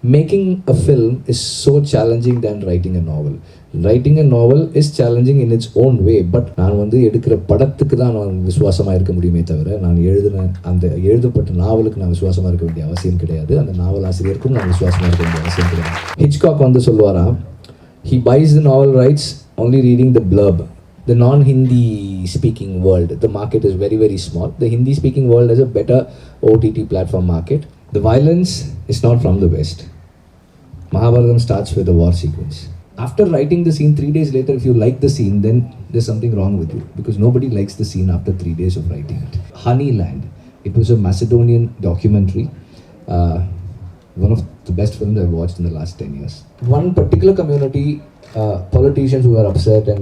making a film is so challenging than writing a novel. Writing a novel is challenging in its own way, but நான் வந்து எடுக்கிற படத்துக்கு தான் நான் விசுவாசமாக இருக்க முடியுமே தவிர நான் அந்த எழுதப்பட்ட நாவலுக்கு நான் விசுவாசமாக இருக்க வேண்டிய அவசியம் கிடையாது. அந்த நாவல் ஆசிரியருக்கும் நான் விசுவாசமாக இருக்க வேண்டிய அவசியம் கிடையாது. ஹிச்காக் வந்து சொல்லுவாராம், he buys the novel rights only reading the blurb. The non-Hindi speaking world, the market is very, very small. The Hindi speaking world has a better OTT platform market. The violence is not from the West. Mahabharatam starts with a war sequence. After writing the scene, 3 days later, if you like the scene, then there's something wrong with you, because nobody likes the scene after 3 days of writing it. Honeyland, it was a Macedonian documentary, one of the best films I've watched in the last 10 years. One particular community, politicians who are upset, and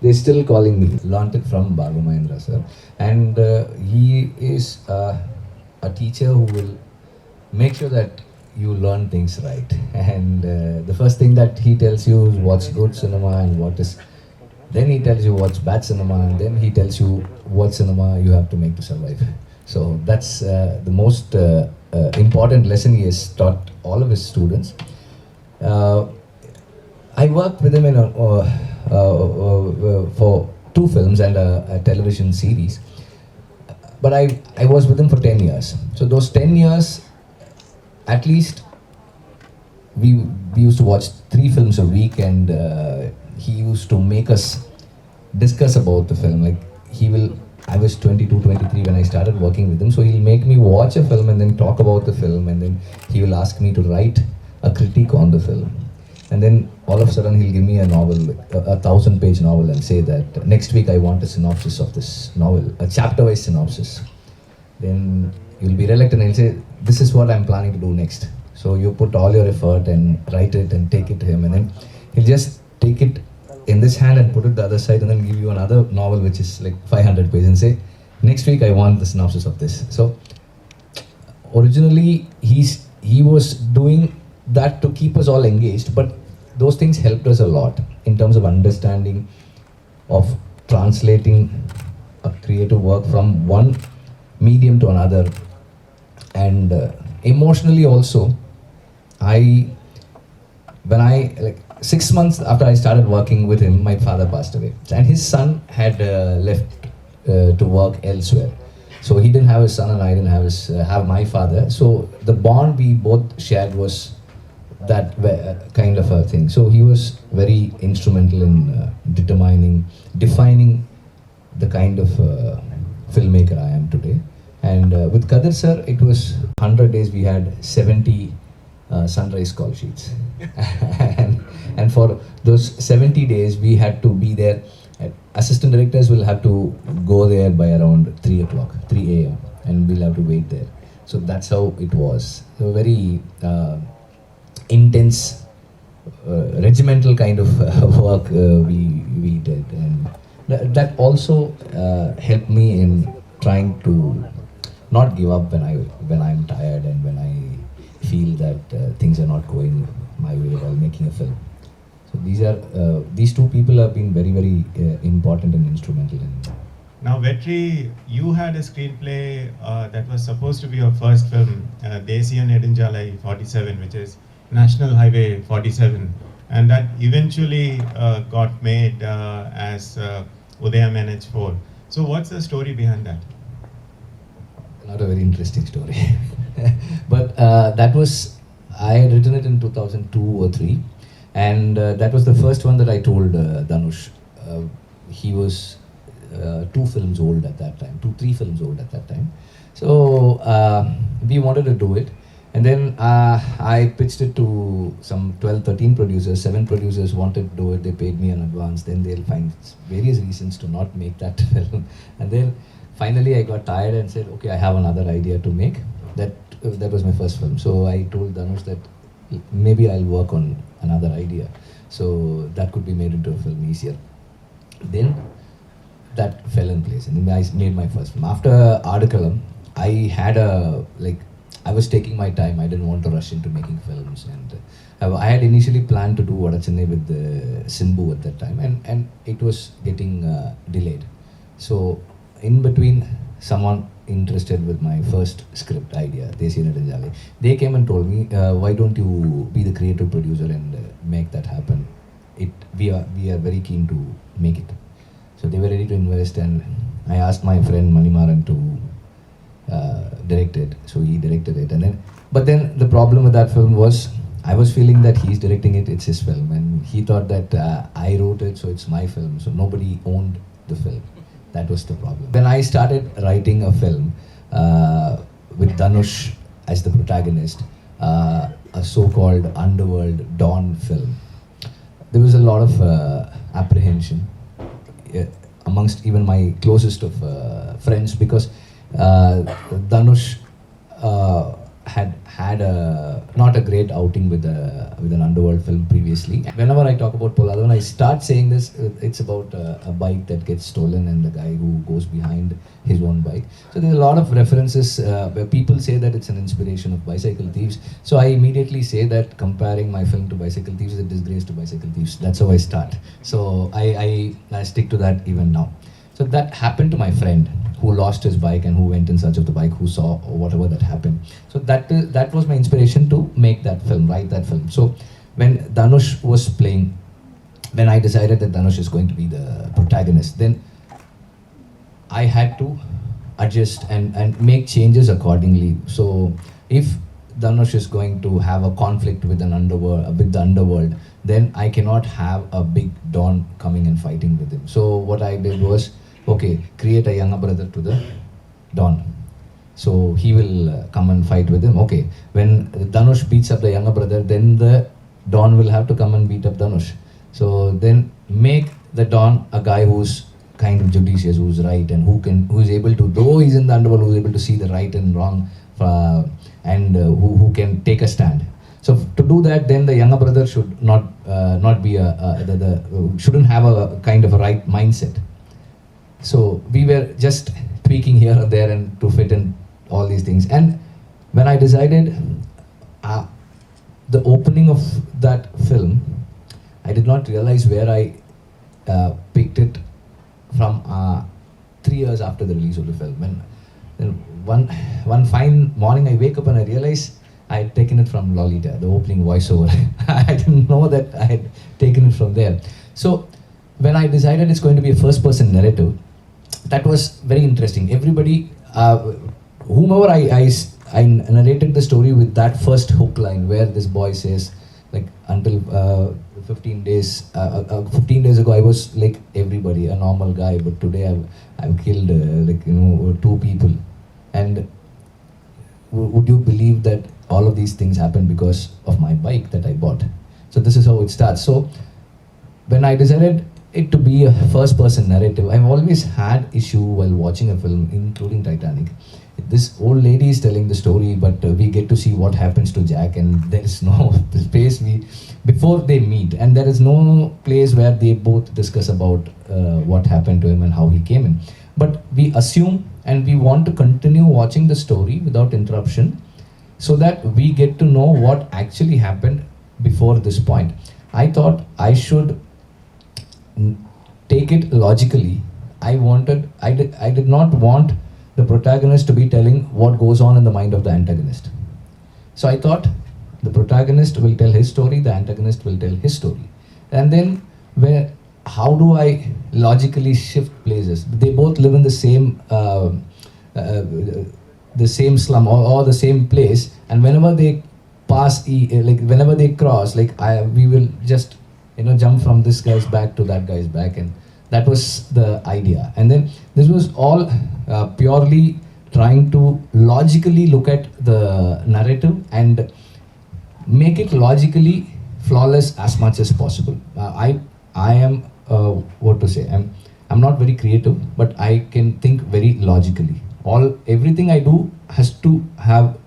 they're still calling me. Learned it from Bhargava Mahendra sir, and he is a teacher who will make sure that you learn things right. And the first thing that he tells you is what's good cinema and what is. Then he tells you what's bad cinema, and then he tells you what cinema you have to make to survive. So that's the most important lesson he has taught all of his students. I worked with him in for 2 films and a television series. But I was with him for 10 years. So those 10 years, at least we used to watch 3 films a week, and he used to make us discuss about the film. Like I was 22, 23 when I started working with him, so he'll make me watch a film and then talk about the film, and then he will ask me to write a critique on the film. And then all of a sudden he'll give me a novel, a 1,000-page novel, and say that next week I want a synopsis of this novel, a chapter-wise synopsis. Then you'll be reluctant and he'll say, this is what I'm planning to do next. So you put all your effort and write it and take it to him, and then he'll just take it in this hand and put it the other side, and then give you another novel which is like 500 pages and say, next week I want the synopsis of this. So originally he was doing that to keep us all engaged, but those things helped us a lot in terms of understanding of translating a creative work from one medium to another. And emotionally also, when I like 6 months after I started working with him, my father passed away, and his son had left to work elsewhere. So he didn't have his son, and I didn't have my father. So the bond we both shared was that kind of a thing. So he was very instrumental in defining the kind of filmmaker I am today. And with Kadir sir, it was 100 days we had 70 sunrise call sheets. and for those 70 days we had to be there. Assistant directors will have to go there by around 3 a.m. and we'll have to wait there. So that's how it was. So very intense, regimental kind of work we did, and that also helped me in trying to not give up when I'm tired and when I feel that things are not going my way while making a film. So these 2 people have been very, very important and instrumental in. Now Vetri, you had a screenplay that was supposed to be your first film, Desiya Nedunjalai 47, which is National Highway 47, and that eventually got made as Udayam NH4. So what's the story behind that? Not a very interesting story. But that was, I had written it in 2002 or 3, and that was the first one that I told Dhanush. He was 2 films old at that time, 3 films old at that time. So we wanted to do it, and then I pitched it to some 12-13 producers. 7 producers wanted to do it. They paid me in advance. Then they'll find various reasons to not make that film, and then finally I got tired and said, okay, I have another idea to make. That was my first film. So I told Dhanush that maybe I'll work on another idea, so that could be made into a film easier. Then that fell in place, and then I made my first film. After Adakalam, I had I was taking my time. I didn't want to rush into making films, and I had initially planned to do Vadachennai with Simbu at that time, and it was getting delayed. So in between, someone interested with my first script idea, Desiyan Edinjale. They came and told me, why don't you be the creative producer and make that happen? We are very keen to make it. So they were ready to invest, and I asked my friend Vetrimaran to direct it. So he directed it, but then the problem with that film was I was feeling that he's directing it, it's his film, and he thought that I wrote it, so it's my film. So nobody owned the film. That was the problem. When I started writing a film with Dhanush as the protagonist, a so-called underworld dawn film, there was a lot of apprehension amongst even my closest of friends, because Dhanush had not a great outing with an underworld film previously. Whenever I talk about Polladhavan, I start saying this, it's about a bike that gets stolen and the guy who goes behind his own bike. So there's a lot of references where people say that it's an inspiration of Bicycle Thieves. So I immediately say that comparing my film to Bicycle Thieves is a disgrace to Bicycle Thieves. That's how I start. So I stick to that even now. So that happened to my friend who lost his bike and who went in search of the bike, who saw whatever that happened. So that was my inspiration to make that film, write that film. So when Dhanush was playing, when I decided that Dhanush is going to be the protagonist, then I had to adjust and make changes accordingly. So if Dhanush is going to have a conflict with the underworld, then I cannot have a big Don coming and fighting with him. So what I did was, okay, create a younger brother to the Don. So he will come and fight with him. Okay, when Dhanush beats up the younger brother, then the Don will have to come and beat up Dhanush. So then make the Don a guy who's kind of judicious, who's right, and who is able to, though he's in the underworld, who's able to see the right and wrong, and who can take a stand. So to do that, then the younger brother should not be shouldn't have a kind of a right mindset. So we were just tweaking here and there and to fit in all these things. And when I decided the opening of that film, I did not realize where I picked it from 3 years after the release of the film. And then one fine morning I wake up and I realize I had taken it from Lolita, the opening voiceover. I didn't know that I had taken it from there. So when I decided it's going to be a first-person narrative, that was very interesting. Everybody, whomever I narrated the story with that first hook line where this boy says, like, until 15 days ago I was like everybody, a normal guy, but today I've killed 2 people. And would you believe that all of these things happened because of my bike that I bought? So this is how it starts. So when I decided it to be a first-person narrative, I've always had issue while watching a film, including Titanic. This old lady is telling the story, but we get to see what happens to Jack, and there is no space before they meet, and there is no place where they both discuss about what happened to him and how he came in. But we assume and we want to continue watching the story without interruption, so that we get to know what actually happened before this point. I thought I should take it logically. I did not want the protagonist to be telling what goes on in the mind of the antagonist. So I thought the protagonist will tell his story, the antagonist will tell his story. And then how do I logically shift places? They both live in the same slum or the same place, and whenever they whenever they cross, we will just jump from this guy's back to that guy's back, and that was the idea. And then this was all purely trying to logically look at the narrative and make it logically flawless as much as possible. I am I'm not very creative, but I can think very logically. Everything I do has to have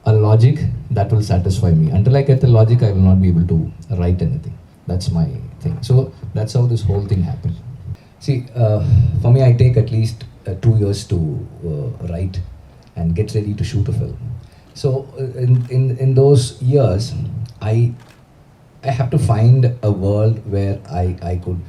a logic that will satisfy me. Until I get the logic, I will not be able to write anything. That's my thing. So that's how this whole thing happened. See, for me, I take at least 2 years to write and get ready to shoot a film. So in those years, I have to find a world where I could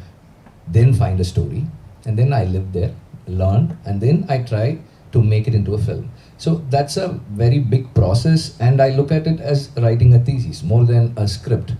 then find a story, and then I live there. learn, and then I try to make it into a film. So that's a very big process, and I look at it as writing a thesis more than a script.